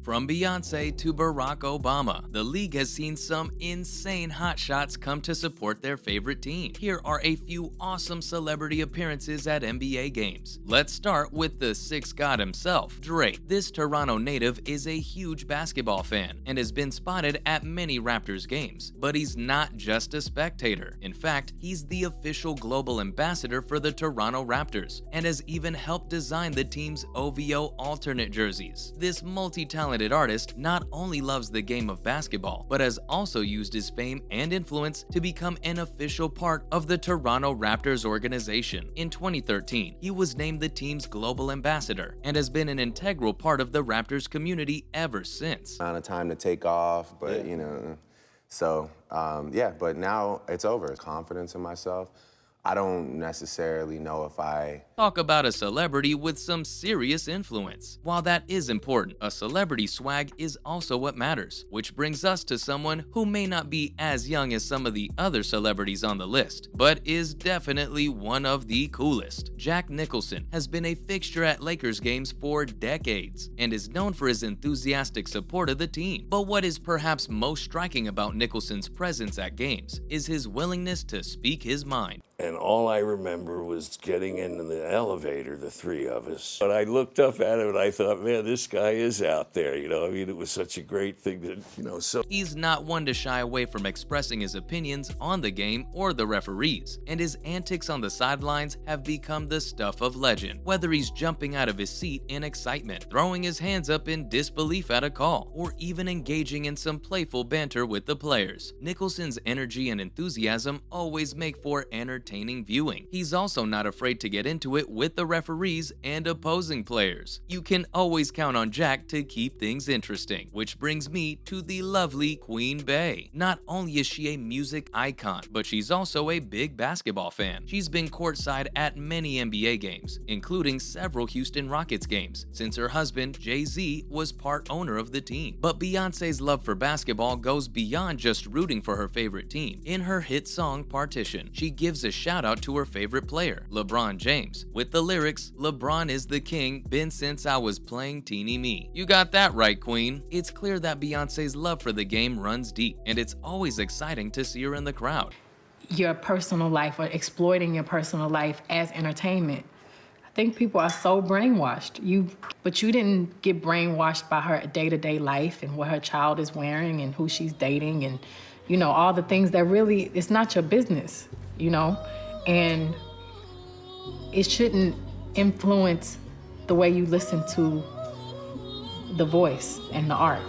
From Beyonce to Barack Obama, the league has seen some insane hotshots come to support their favorite team. Here are a few awesome celebrity appearances at NBA games. Let's start with the Sixth God himself, Drake. This Toronto native is a huge basketball fan and has been spotted at many Raptors games. But he's not just a spectator. In fact, he's the official global ambassador for the Toronto Raptors and has even helped design the team's OVO alternate jerseys. This multi-talented artist not only loves the game of basketball, but has also used his fame and influence to become an official part of the Toronto Raptors organization. In 2013, he was named the team's global ambassador and has been an integral part of the Raptors community ever since. Amount of time to take off, but yeah, but now it's over. Confidence in myself. I don't necessarily know if I Talk about a celebrity with some serious influence. While that is important, a celebrity swag is also what matters, which brings us to someone who may not be as young as some of the other celebrities on the list, but is definitely one of the coolest. Jack Nicholson has been a fixture at Lakers games for decades and is known for his enthusiastic support of the team. But what is perhaps most striking about Nicholson's presence at games is his willingness to speak his mind. And all I remember was getting into the elevator, the three of us. But I looked up at him and I thought, man, this guy is out there, I mean, it was such a great thing that, so. He's not one to shy away from expressing his opinions on the game or the referees, and his antics on the sidelines have become the stuff of legend. Whether he's jumping out of his seat in excitement, throwing his hands up in disbelief at a call, or even engaging in some playful banter with the players, Nicholson's energy and enthusiasm always make for entertaining viewing. He's also not afraid to get into it with the referees and opposing players. You can always count on Jack to keep things interesting, which brings me to the lovely Queen Bey. Not only is she a music icon, but she's also a big basketball fan. She's been courtside at many NBA games, including several Houston Rockets games, since her husband, Jay-Z, was part owner of the team. But Beyonce's love for basketball goes beyond just rooting for her favorite team. In her hit song Partition, she gives a shout out to her favorite player, LeBron James, with the lyrics, "LeBron is the king, been since I was playing teeny me." You got that right, Queen. It's clear that Beyonce's love for the game runs deep, and it's always exciting to see her in the crowd. Your personal life or exploiting your personal life as entertainment. I think people are so brainwashed. But you didn't get brainwashed by her day-to-day life and what her child is wearing and who she's dating and, all the things that really, it's not your business, and it shouldn't influence the way you listen to the voice and the art.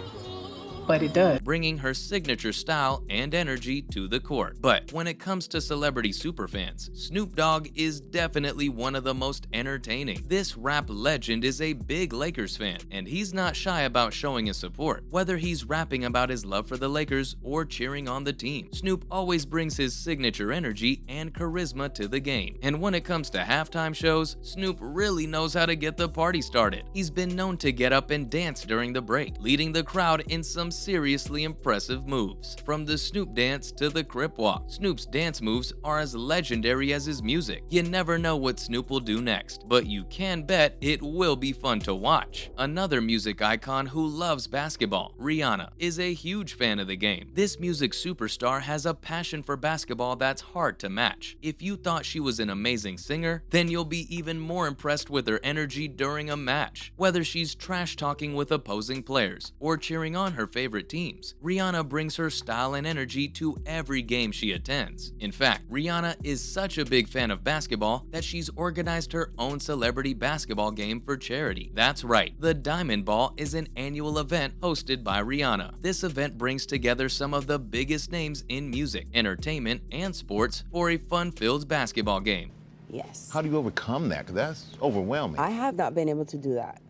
But it does. Bringing her signature style and energy to the court. But when it comes to celebrity superfans, Snoop Dogg is definitely one of the most entertaining. This rap legend is a big Lakers fan, and he's not shy about showing his support. Whether he's rapping about his love for the Lakers or cheering on the team, Snoop always brings his signature energy and charisma to the game. And when it comes to halftime shows, Snoop really knows how to get the party started. He's been known to get up and dance during the break, leading the crowd in some seriously impressive moves. From the Snoop dance to the Crip Walk, Snoop's dance moves are as legendary as his music. You never know what Snoop will do next, but you can bet it will be fun to watch. Another music icon who loves basketball, Rihanna, is a huge fan of the game. This music superstar has a passion for basketball that's hard to match. If you thought she was an amazing singer, then you'll be even more impressed with her energy during a match. Whether she's trash talking with opposing players or cheering on her favorite teams, Rihanna brings her style and energy to every game she attends. In fact, Rihanna is such a big fan of basketball that she's organized her own celebrity basketball game for charity. That's right, the Diamond Ball is an annual event hosted by Rihanna. This event brings together some of the biggest names in music, entertainment, and sports for a fun-filled basketball game. Yes. How do you overcome that? Because that's overwhelming. I have not been able to do that.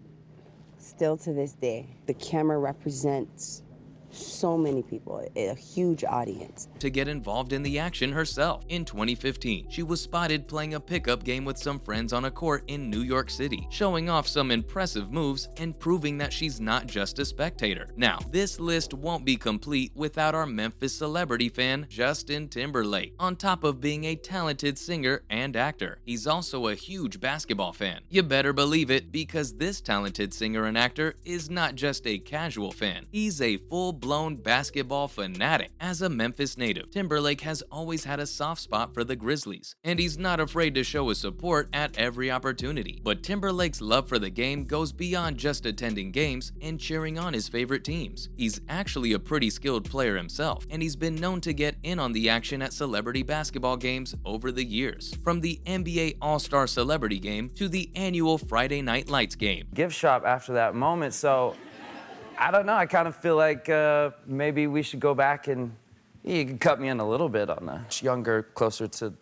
Still to this day. The camera represents so many people, a huge audience. To get involved in the action herself. In 2015, she was spotted playing a pickup game with some friends on a court in New York City, showing off some impressive moves and proving that she's not just a spectator. Now, this list won't be complete without our Memphis celebrity fan, Justin Timberlake. On top of being a talented singer and actor, he's also a huge basketball fan. You better believe it, because this talented singer and actor is not just a casual fan. He's a full-blown basketball fanatic. As a Memphis native, Timberlake has always had a soft spot for the Grizzlies, and he's not afraid to show his support at every opportunity. But Timberlake's love for the game goes beyond just attending games and cheering on his favorite teams. He's actually a pretty skilled player himself, and he's been known to get in on the action at celebrity basketball games over the years. From the NBA All-Star Celebrity Game to the annual Friday Night Lights game. Gift shop after that moment, so I don't know. I kind of feel like maybe we should go back and you can cut me in a little bit on the younger, closer to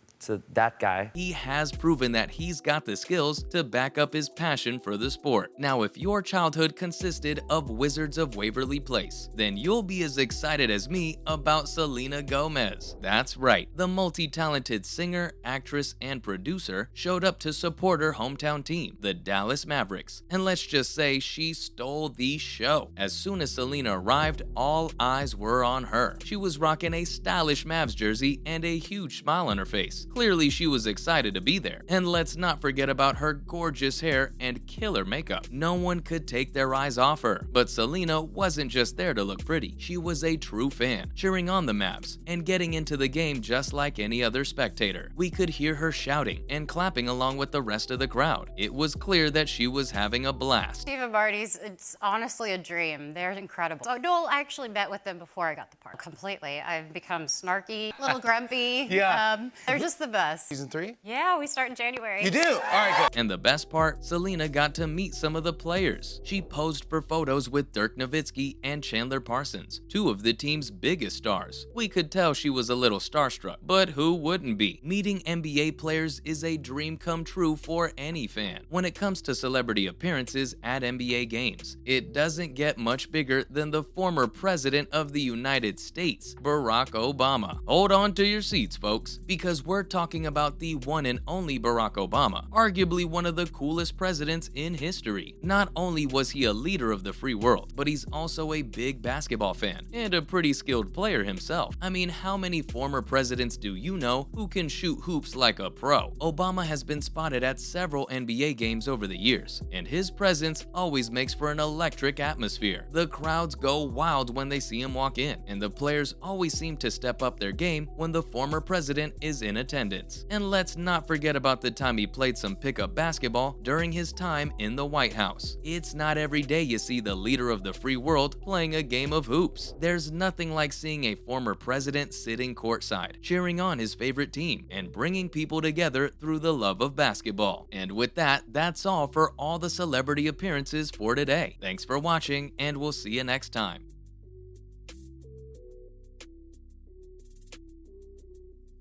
that guy. He has proven that he's got the skills to back up his passion for the sport. Now, if your childhood consisted of Wizards of Waverly Place, then you'll be as excited as me about Selena Gomez. That's right, the multi-talented singer, actress, and producer showed up to support her hometown team, the Dallas Mavericks. And let's just say she stole the show. As soon as Selena arrived, all eyes were on her. She was rocking a stylish Mavs jersey and a huge smile on her face. Clearly, she was excited to be there. And let's not forget about her gorgeous hair and killer makeup. No one could take their eyes off her. But Selena wasn't just there to look pretty. She was a true fan, cheering on the Mavs and getting into the game just like any other spectator. We could hear her shouting and clapping along with the rest of the crowd. It was clear that she was having a blast. Steve and Marty's, it's honestly a dream. They're incredible. So Noel, I actually met with them before I got the part. Completely. I've become snarky, a little grumpy. Yeah. They're just the best. Season 3? Yeah, we start in January. You do? All right, good. And the best part, Selena got to meet some of the players. She posed for photos with Dirk Nowitzki and Chandler Parsons, two of the team's biggest stars. We could tell she was a little starstruck, but who wouldn't be? Meeting NBA players is a dream come true for any fan. When it comes to celebrity appearances at NBA games, it doesn't get much bigger than the former president of the United States, Barack Obama. Hold on to your seats, folks, because we're talking about the one and only Barack Obama, arguably one of the coolest presidents in history. Not only was he a leader of the free world, but he's also a big basketball fan and a pretty skilled player himself. I mean, how many former presidents do you know who can shoot hoops like a pro? Obama has been spotted at several NBA games over the years, and his presence always makes for an electric atmosphere. The crowds go wild when they see him walk in, and the players always seem to step up their game when the former president is in attendance. And let's not forget about the time he played some pickup basketball during his time in the White House. It's not every day you see the leader of the free world playing a game of hoops. There's nothing like seeing a former president sitting courtside, cheering on his favorite team, and bringing people together through the love of basketball. And with that, that's all for all the celebrity appearances for today. Thanks for watching, and we'll see you next time.